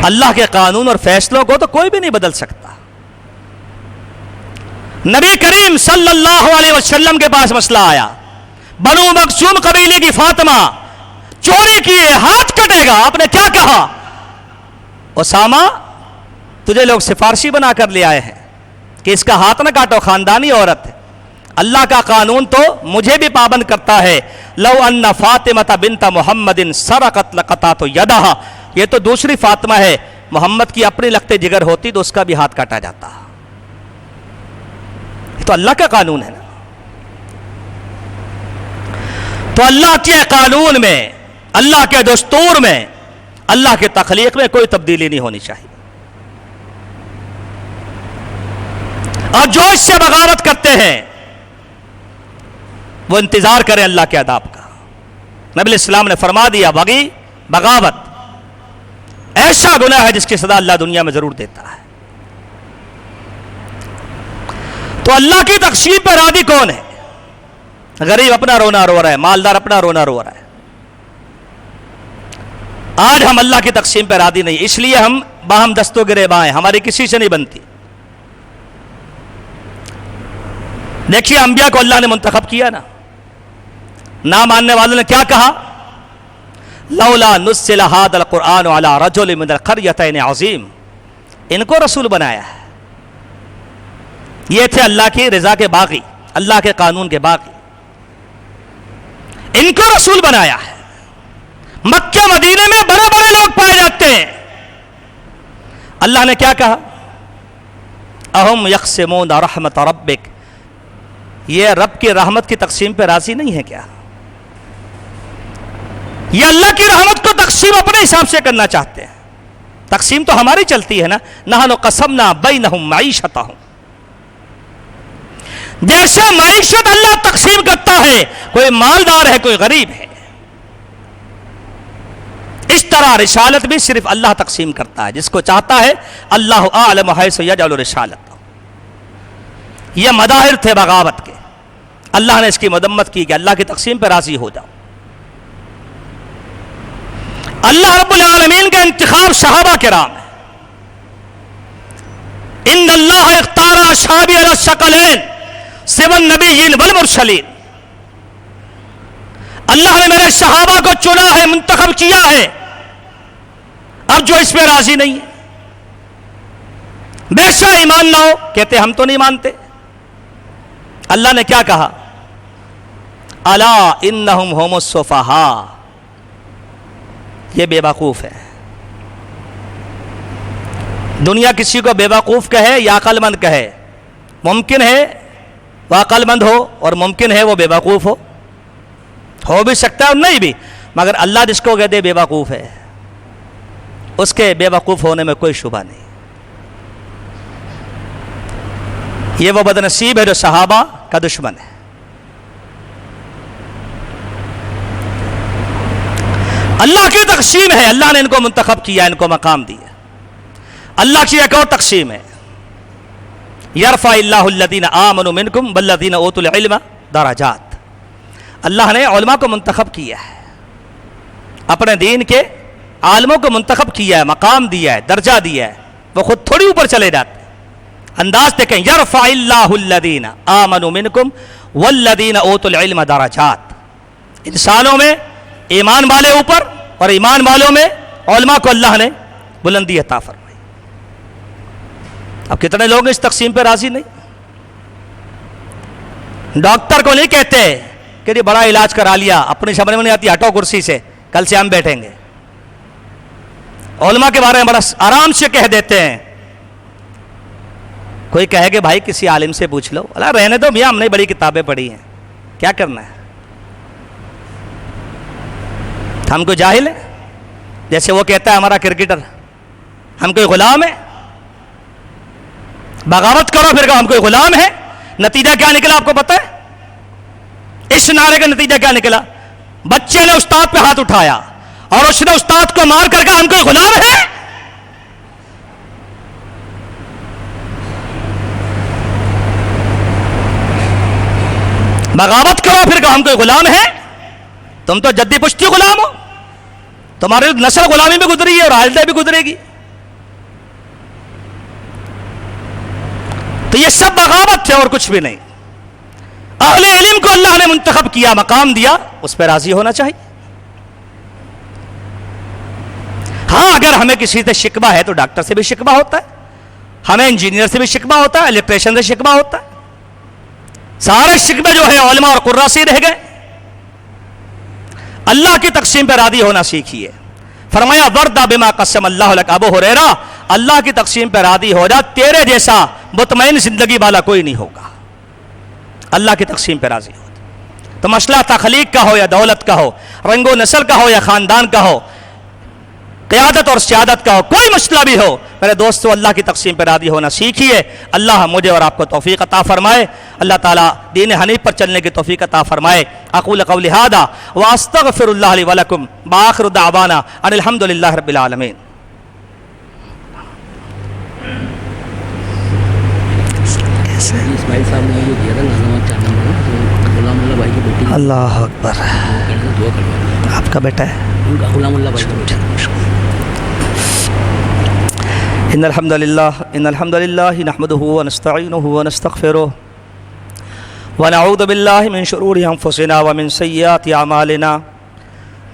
اللہ کے قانون اور فیصلوں کو تو کوئی بھی نہیں بدل سکتا. نبی کریم صلی اللہ علیہ وسلم کے پاس مسئلہ آیا، بنو مخزوم قبیلے کی فاطمہ چوری کیے، ہاتھ کٹے گا. آپ نے کیا کہا؟ اسامہ تجھے لوگ سفارشی بنا کر لے آئے ہیں کہ اس کا ہاتھ نہ کاٹو، خاندانی عورت ہے. اللہ کا قانون تو مجھے بھی پابند کرتا ہے. لو ان فاطمہ بنت محمد سرقت لقطعت یدہا. یہ تو دوسری فاطمہ ہے، محمد کی اپنی لخت جگر ہوتی تو اس کا بھی ہاتھ کاٹا جاتا. یہ تو اللہ کا قانون ہے نا. تو اللہ کے قانون میں، اللہ کے دستور میں اللہ کے تخلیق میں کوئی تبدیلی نہیں ہونی چاہیے. اور جو اس سے بغاوت کرتے ہیں وہ انتظار کریں اللہ کے عذاب کا. نبی علیہ السلام نے فرما دیا بغاوت ایسا گناہ ہے جس کی سزا اللہ دنیا میں ضرور دیتا ہے. تو اللہ کی تقسیم پر راضی کون ہے؟ غریب اپنا رونا رو رہا ہے، مالدار اپنا رونا رو رہا ہے. آج ہم اللہ کی تقسیم پر راضی نہیں، اس لیے ہم باہم دستوں گریباں ہیں، ہماری کسی سے نہیں بنتی. دیکھیے انبیاء کو اللہ نے منتخب کیا نا، نہ ماننے والوں نے کیا کہا؟ لولا نزل ھذا القرآن علی رجل من القریتین عظیم. ان کو رسول بنایا ہے، یہ تھے اللہ کی رضا کے باغی، اللہ کے قانون کے باغی، ان کو رسول بنایا ہے. مکہ مدینے میں بڑے بڑے لوگ پائے جاتے ہیں. اللہ نے کیا کہا؟ اہم یقسمون رحمت ربک. یہ رب کی رحمت کی تقسیم پہ راضی نہیں ہے کیا؟ یہ اللہ کی رحمت کو تقسیم اپنے حساب سے کرنا چاہتے ہیں. تقسیم تو ہماری چلتی ہے نا. نحن قسمنا بینہم معیشتہم. جیسے معیشت اللہ تقسیم کرتا ہے، کوئی مالدار ہے کوئی غریب ہے، اس طرح رسالت بھی صرف اللہ تقسیم کرتا ہے جس کو چاہتا ہے. اللہ اعلم حیث یجعل رسالتہ. یہ مظاہر تھے بغاوت کے، اللہ نے اس کی مذمت کی کہ اللہ کی تقسیم پہ راضی ہو جاؤ. اللہ رب العالمین کا انتخاب صحابہ کرام ہے. ان اللہ اختار اصحابی علی الثقلین سوى النبیین والمرسلین. اللہ نے میرے صحابہ کو چنا ہے، منتخب کیا ہے. اب جو اس پہ راضی نہیں ہے، بے شک ایمان نہ ہو، کہتے ہم تو نہیں مانتے. اللہ نے کیا کہا؟ الا انہم هم السفہاء. یہ بے وقوف ہے. دنیا کسی کو بے وقوف کہے یا عقل مند کہے، ممکن ہے وہ عقل مند ہو اور ممکن ہے وہ بے وقوف ہو بھی سکتا ہے اور نہیں بھی، مگر اللہ جس کو کہتے بے وقوف ہے اس کے بے وقوف ہونے میں کوئی شبہ نہیں. یہ وہ بدنصیب ہے جو صحابہ کا دشمن ہے. اللہ کی تقسیم ہے، اللہ نے ان کو منتخب کیا، ان کو مقام دیا. اللہ کی ایک اور تقسیم ہے، یرفع اللہ الذین آمنوا منکم والذین اوتوا العلم درجات. اللہ نے علماء کو منتخب کیا ہے، اپنے دین کے عالموں کو منتخب کیا ہے، مقام دیا ہے، درجہ دیا ہے. وہ خود تھوڑی اوپر چلے جاتے. انداز دیکھیں، یرفع اللہ الذین آمنوا منکم والذین اوتوا العلم درجات. انسانوں میں ایمان والے اوپر اور ایمان والوں میں علماء کو اللہ نے بلندی عطا فرمائی. اب کتنے لوگ اس تقسیم پہ راضی نہیں؟ ڈاکٹر کو نہیں کہتے کہ یہ بڑا علاج کرا لیا، اپنی سمجھ میں نہیں آتی، ہٹو کرسی سے، کل سے ہم بیٹھیں گے. علماء کے بارے میں بڑا آرام سے کہہ دیتے ہیں. کوئی کہے کہ بھائی کسی عالم سے پوچھ لو، اللہ رہنے دو میاں، ہم نے بڑی کتابیں پڑھی ہیں، کیا کرنا ہے؟ ہم کوئی جاہل ہے؟ جیسے وہ کہتا ہے ہمارا کرکٹر، ہم کوئی غلام ہے؟ بغاوت کرو پھر کہو ہم کوئی غلام ہے. نتیجہ کیا نکلا آپ کو پتہ ہے؟ اس نعرے کا نتیجہ کیا نکلا؟ بچے نے استاد پہ ہاتھ اٹھایا اور اس نے استاد کو مار کر کہا ہم کوئی غلام ہے. بغاوت کرو پھر کہو ہم کوئی غلام ہے. تم تو جدی پشتی غلام ہو، تمہاری نسل غلامی بھی گزری ہے اور آئندہ بھی گزرے گی. تو یہ سب بغاوت ہے اور کچھ بھی نہیں. اہل علم کو اللہ نے منتخب کیا، مقام دیا، اس پہ راضی ہونا چاہیے. ہاں اگر ہمیں کسی سے شکوہ ہے تو ڈاکٹر سے بھی شکوہ ہوتا ہے، ہمیں انجینئر سے بھی شکوہ ہوتا ہے، الیکٹریشین سے شکوہ ہوتا ہے. سارے شکوے جو ہیں علماء اور قراء سے رہ گئے. اللہ کی تقسیم پہ راضی ہونا سیکھیے. فرمایا وَرْضَ بِمَا قَسَّمَ اللَّهُ لَكَ. ابو ہریرہ اللہ کی تقسیم پہ راضی ہو جا، تیرے جیسا مطمئن زندگی والا کوئی نہیں ہوگا. اللہ کی تقسیم پہ راضی ہو تو مسئلہ تخلیق کا ہو یا دولت کا ہو، رنگ و نسل کا ہو یا خاندان کا ہو، قیادت اور سیادت کا ہو، کوئی مسئلہ بھی ہو میرے دوستو، اللہ کی تقسیم پر راضی ہونا سیکھیے۔ اللہ مجھے اور آپ کو توفیق عطا فرمائے، اللہ تعالیٰ دین حنیف پر چلنے کی توفیق عطا فرمائے۔ اقول قولی ھذا واستغفر اللہ لی ولکم وآخر دعوانا ان الحمد للہ رب العالمین۔ اس بھائی صاحب نے جو دیا تھا نظامات چاہنے میں تو غلام اللہ بھائی کی بیٹی اللہ اکبر، دعا کروا، آپ کا بیٹا ہے؟ ان کا غلام اللہ بھائی کا بیٹا۔ ان الحمد للہ نحمده ونستعینه ونستغفره ونعوذ باللہ من شرور انفسنا ومن سیئات اعمالنا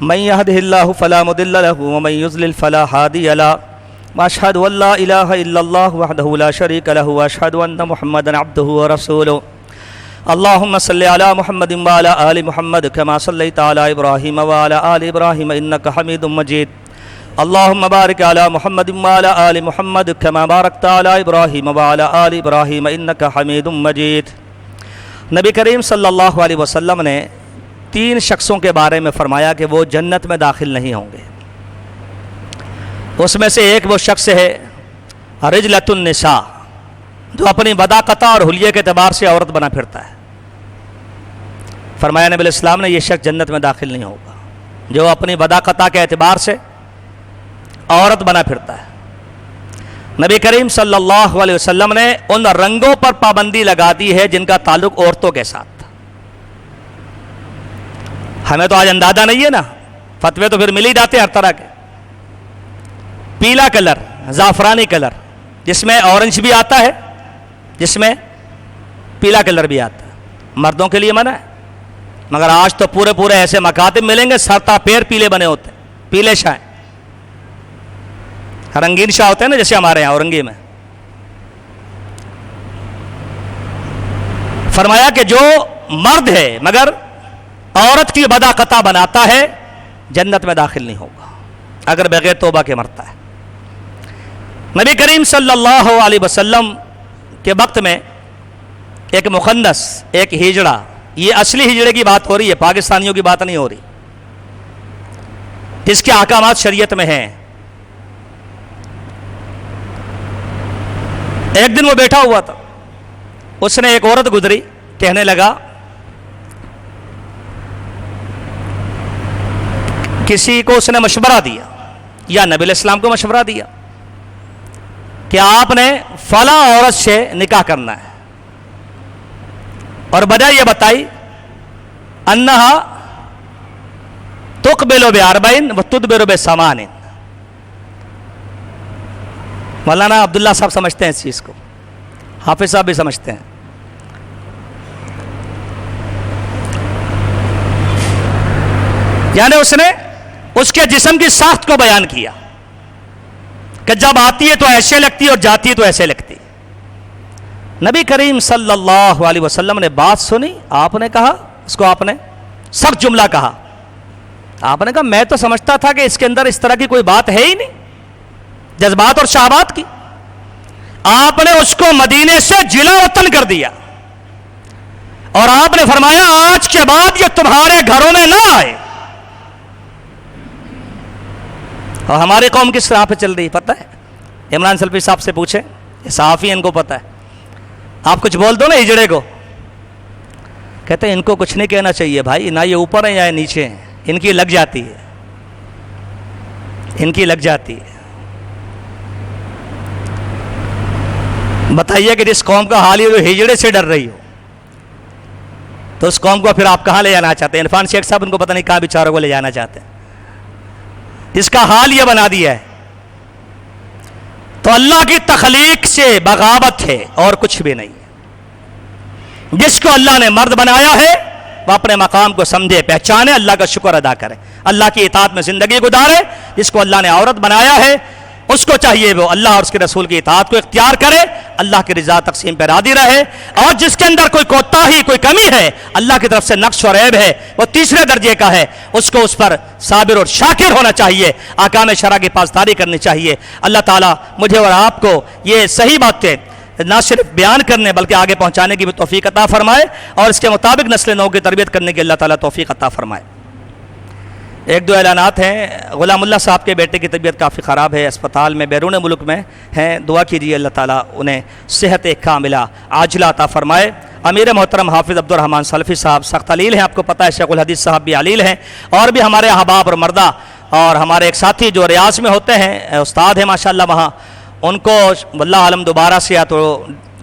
من يهده الله فلا مضل له ومن يضلل فلا هادي له واشهد ان لا اله الا الله وحده لا شريك له واشهد ان محمدا عبده ورسوله اللهم صل على محمد وعلى آل محمد كما صليت على ابراهيم وعلى آل ابراهيم انك حميد مجيد اللهم بارك على محمد وعلى آل محمد كما باركت على ابراهيم وعلى آل ابراهيم انك حميد مجيد۔ نبی کریم صلی اللہ علیہ وسلم نے 3 شخصوں کے بارے میں فرمایا کہ وہ جنت میں داخل نہیں ہوں گے۔ اس میں سے ایک وہ شخص ہے رجلۃ النساء، جو اپنی بداقتہ اور حلیے کے اعتبار سے عورت بنا پھرتا ہے۔ فرمایا نبی علیہ السلام نے یہ شخص جنت میں داخل نہیں ہوگا جو اپنی بداقتہ کے اعتبار سے عورت بنا پھرتا ہے۔ نبی کریم صلی اللہ علیہ وسلم نے ان رنگوں پر پابندی لگا دی ہے جن کا تعلق عورتوں کے ساتھ تھا۔ ہمیں تو آج اندازہ نہیں ہے نا، فتوے تو پھر مل ہی جاتے ہیں ہر طرح کے۔ پیلا کلر، زعفرانی کلر، جس میں اورنج بھی آتا ہے، جس میں پیلا کلر بھی آتا ہے، مردوں کے لیے منع ہے۔ مگر آج تو پورے ایسے مکاتب ملیں گے سر تا پیر پیلے بنے ہوتے ہیں، پیلے شاہ، رنگین شاہ ہوتے ہیں نا جیسے ہمارے یہاں اورنگی میں۔ فرمایا کہ جو مرد ہے مگر عورت کی بداقتہ بناتا ہے جنت میں داخل نہیں ہوگا اگر بغیر توبہ کے مرتا ہے۔ نبی کریم صلی اللہ علیہ وسلم کے وقت میں ایک مخنث، ایک ہجڑا، یہ اصلی ہجڑے کی بات ہو رہی ہے، پاکستانیوں کی بات نہیں ہو رہی، جس کے احکامات شریعت میں ہیں۔ ایک دن وہ بیٹھا ہوا تھا، اس نے ایک عورت گزری، کہنے لگا کسی کو اس نے مشورہ دیا یا نبی علیہ السلام کو مشورہ دیا کہ آپ نے فلاں عورت سے نکاح کرنا ہے، اور وجہ یہ بتائی انہا تقبل باربعین و تدبر بثمان۔ مولانا عبداللہ صاحب سمجھتے ہیں اس چیز کو، حافظ صاحب بھی سمجھتے ہیں۔ یعنی اس نے اس کے جسم کی ساخت کو بیان کیا کہ جب آتی ہے تو ایسے لگتی ہے اور جاتی ہے تو ایسے لگتی ہے۔ نبی کریم صلی اللہ علیہ وسلم نے بات سنی، آپ نے کہا، اس کو آپ نے سخت جملہ کہا، آپ نے کہا میں تو سمجھتا تھا کہ اس کے اندر اس طرح کی کوئی بات ہے ہی نہیں، جذبات اور شہوات کی۔ آپ نے اس کو مدینے سے جلا وطن کر دیا اور آپ نے فرمایا آج کے بعد یہ تمہارے گھروں میں نہ آئے۔ اور ہماری قوم کس راہ پہ چل رہی پتہ ہے؟ عمران سلفی صاحب سے پوچھیں، یہ صحافی ان کو پتہ ہے۔ آپ کچھ بول دو نا ہجڑے کو، کہتے ہیں ان کو کچھ نہیں کہنا چاہیے بھائی، نہ یہ اوپر ہیں یا یہ نیچے ہیں، ان کی لگ جاتی ہے، ان کی لگ جاتی ہے۔ بتائیے کہ جس قوم کا حال ہی جو ہجڑے سے ڈر رہی ہو تو اس قوم کو پھر آپ کہاں لے جانا چاہتے ہیں؟ عرفان شیخ صاحب ان کو پتہ نہیں کہاں بیچاروں کو لے جانا چاہتے ہیں، اس کا حال یہ بنا دیا ہے۔ تو اللہ کی تخلیق سے بغاوت ہے اور کچھ بھی نہیں ہے۔ جس کو اللہ نے مرد بنایا ہے وہ اپنے مقام کو سمجھے، پہچانے، اللہ کا شکر ادا کرے، اللہ کی اطاعت میں زندگی گزارے۔ جس کو اللہ نے عورت بنایا ہے اس کو چاہیے وہ اللہ اور اس کے رسول کی اطاعت کو اختیار کرے، اللہ کی رضا تقسیم پہ راضی رہے، اور جس کے اندر کوئی کوتاہی، کوئی کمی ہے، اللہ کی طرف سے نقص اور عیب ہے، وہ تیسرے درجے کا ہے، اس کو اس پر صابر اور شاکر ہونا چاہیے، احکام شرع کی پاسداری کرنی چاہیے۔ اللہ تعالیٰ مجھے اور آپ کو یہ صحیح باتیں نہ صرف بیان کرنے بلکہ آگے پہنچانے کی بھی توفیق عطا فرمائے، اور اس کے مطابق نسل نو کی تربیت کرنے کی اللہ تعالیٰ توفیق عطا فرمائے۔ ایک دو اعلانات ہیں. غلام اللہ صاحب کے بیٹے کی طبیعت کافی خراب ہے, اسپتال میں بیرون ملک میں ہیں, دعا کیجیے اللہ تعالیٰ انہیں صحت کاملہ عاجلہ عطا فرمائے. امیر محترم حافظ عبد الرحمن سلفی صاحب سخت علیل ہیں, آپ کو پتہ ہے شیخ الحدیث صاحب بھی علیل ہیں, اور بھی ہمارے احباب اور مردہ اور ہمارے ایک ساتھی جو ریاض میں ہوتے ہیں استاد ہیں ماشاءاللہ وہاں, ان کو واللہ عالم دوبارہ سے یا تو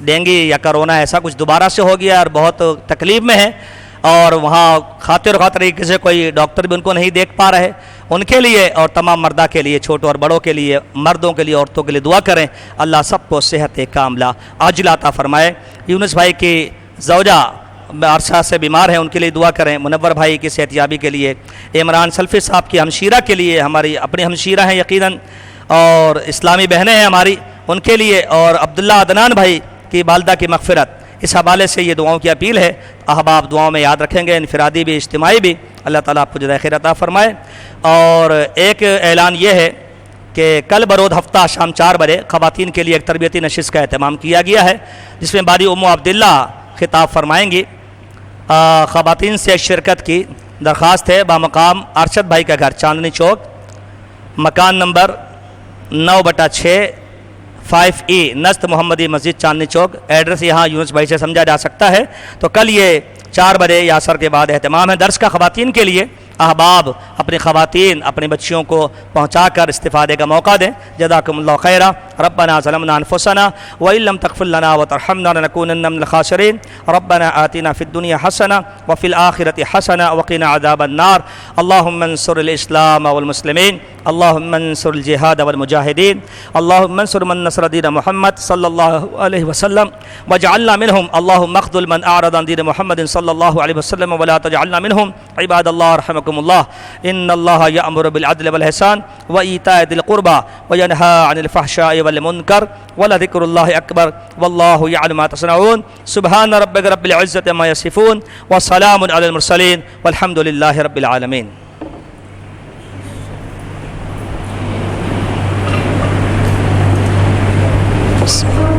ڈینگی یا کرونا ایسا کچھ دوبارہ سے ہو گیا اور بہت تکلیف میں ہے, اور وہاں خاطر طریقے سے کوئی ڈاکٹر بھی ان کو نہیں دیکھ پا رہے. ان کے لیے اور تمام مردہ کے لیے, چھوٹوں اور بڑوں کے لیے, مردوں کے لیے, عورتوں کے لیے دعا کریں, اللہ سب کو صحت کاملہ عاجلہ عطا فرمائے. یونس بھائی کی زوجہ عرصہ سے بیمار ہیں, ان کے لیے دعا کریں. منور بھائی کی صحت یابی کے لیے, عمران سلفی صاحب کی ہمشیرہ کے لیے, ہماری اپنی ہمشیرہ ہیں یقیناً اور اسلامی بہنیں ہیں ہماری, ان کے لیے, اور عبداللہ عدنان بھائی کی والدہ کی مغفرت. اس حوالے سے یہ دعاؤں کی اپیل ہے, احباب دعاؤں میں یاد رکھیں گے, انفرادی بھی اجتماعی بھی. اللہ تعالیٰ آپ کو جزائے خیر عطا فرمائے. اور ایک اعلان یہ ہے کہ کل برود ہفتہ شام 4 بجے خواتین کے لیے ایک تربیتی نشست کا اہتمام کیا گیا ہے, جس میں باری ام عبداللہ خطاب فرمائیں گی. خواتین سے شرکت کی درخواست ہے. بامقام ارشد بھائی کا گھر چاندنی چوک, مکان نمبر 9/6 5E نست محمدی مسجد چاندنی چوک. ایڈریس یہاں یونس بھائی سے سمجھا جا سکتا ہے. تو کل یہ 4 بجے یا عصر کے بعد اہتمام ہے درس کا خواتین کے لیے. احباب اپنی خواتین اپنی بچیوں کو پہنچا کر استفادے کا موقع دیں. جزاکم اللہ خیرا. ربنا ظلمنا انفسنا وان لم تغفر لنا وترحمنا لنكونن من الخاسرين. ربنا آتنا في الدنيا حسنة وفي الآخرة حسنة وقنا عذاب النار. اللهم انصر الإسلام والمسلمين, اللهم انصر الجهاد والمجاهدين, اللهم انصر من نصر دين محمد صلى الله عليه وسلم واجعلنا منهم. اللهم اخذل من أعرض عن دين محمد صلى الله عليه وسلم ولا تجعلنا منهم. عباد الله رحمكم الله, إن الله يأمر بالعدل والإحسان وإيتاء ذي القربى وينهى عن الفحشاء والمنكر ولذكر الله أكبر والله يعلم ما تصنعون. سبحان ربك رب العزة عما يصفون وسلام على المرسلين والحمد لله رب العالمين. بسم الله.